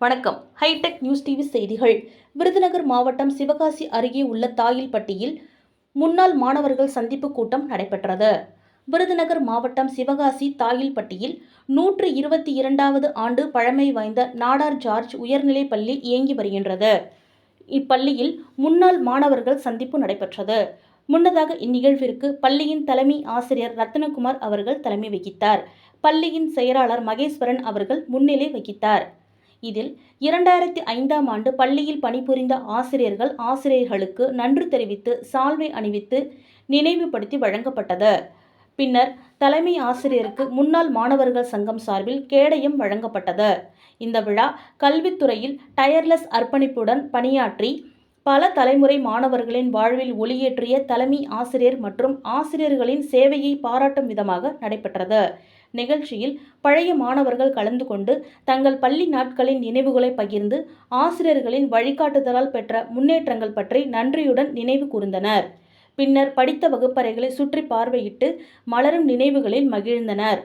வணக்கம். Hitech news TV செய்திகள். விருதுநகர் மாவட்டம் சிவகாசி அருகே உள்ள தாயில்பட்டியில் முன்னாள் மாணவர்கள் சந்திப்பு கூட்டம் நடைபெற்றது. விருதுநகர் மாவட்டம் சிவகாசி தாயில்பட்டியில் 122வது ஆண்டு பழமை வாய்ந்த நாடார் ஜார்ஜ் உயர்நிலைப் பள்ளி இயங்கி வருகின்றது. இப்பள்ளியில் முன்னாள் மாணவர்கள் சந்திப்பு நடைபெற்றது. முன்னதாக இந்நிகழ்விற்கு பள்ளியின் தலைமை ஆசிரியர் ரத்தினகுமார் அவர்கள் தலைமை வகித்தார். பள்ளியின் செயலாளர் மகேஸ்வரன் அவர்கள் முன்னிலை வகித்தார். இதில் 2005ஆம் ஆண்டு பள்ளியில் பணிபுரிந்த ஆசிரியர்களுக்கு நன்றி தெரிவித்து சால்வை அணிவித்து நினைவுபடுத்தி வழங்கப்பட்டது. பின்னர் தலைமை ஆசிரியருக்கு முன்னாள் மாணவர்கள் சங்கம் சார்பில் கேடயம் வழங்கப்பட்டது. இந்த விழா கல்வித்துறையில் டயர்லெஸ் அர்ப்பணிப்புடன் பணியாற்றி பல தலைமுறை மாணவர்களின் வாழ்வில் ஒளியேற்றிய தலைமை ஆசிரியர் மற்றும் ஆசிரியர்களின் சேவையை பாராட்டும் விதமாக நடைபெற்றது. நிகழ்ச்சியில் பழைய மாணவர்கள் கலந்து கொண்டு தங்கள் பள்ளி நாட்களின் நினைவுகளை பகிர்ந்து ஆசிரியர்களின் வழிகாட்டுதலால் பெற்ற முன்னேற்றங்கள் பற்றி நன்றியுடன் நினைவு கூர்ந்தனர். பின்னர் படித்த வகுப்பறைகளை சுற்றி பார்வையிட்டு மலரும் நினைவுகளில் மகிழ்ந்தனர்.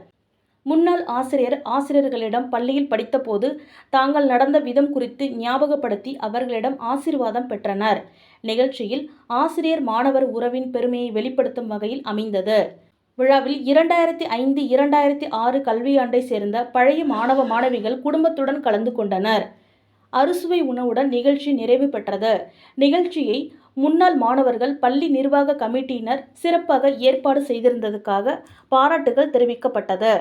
முன்னாள் ஆசிரியர்களிடம் பள்ளியில் படித்தபோது தாங்கள் நடந்த விதம் குறித்து ஞாபகப்படுத்தி அவர்களிடம் ஆசீர்வாதம் பெற்றனர். நிகழ்ச்சியில் ஆசிரியர் மாணவர் உறவின் பெருமையை வெளிப்படுத்தும் வகையில் அமைந்தது. விழாவில் 2005-2006 கல்வியாண்டை சேர்ந்த பழைய மாணவ மாணவிகள் குடும்பத்துடன் கலந்து கொண்டனர். அறுசுவை உணவுடன் நிகழ்ச்சி நிறைவு பெற்றது. நிகழ்ச்சியை முன்னாள் மாணவர்கள் பள்ளி நிர்வாக கமிட்டியினர் சிறப்பாக ஏற்பாடு செய்திருந்ததற்காக பாராட்டுகள் தெரிவிக்கப்பட்டது.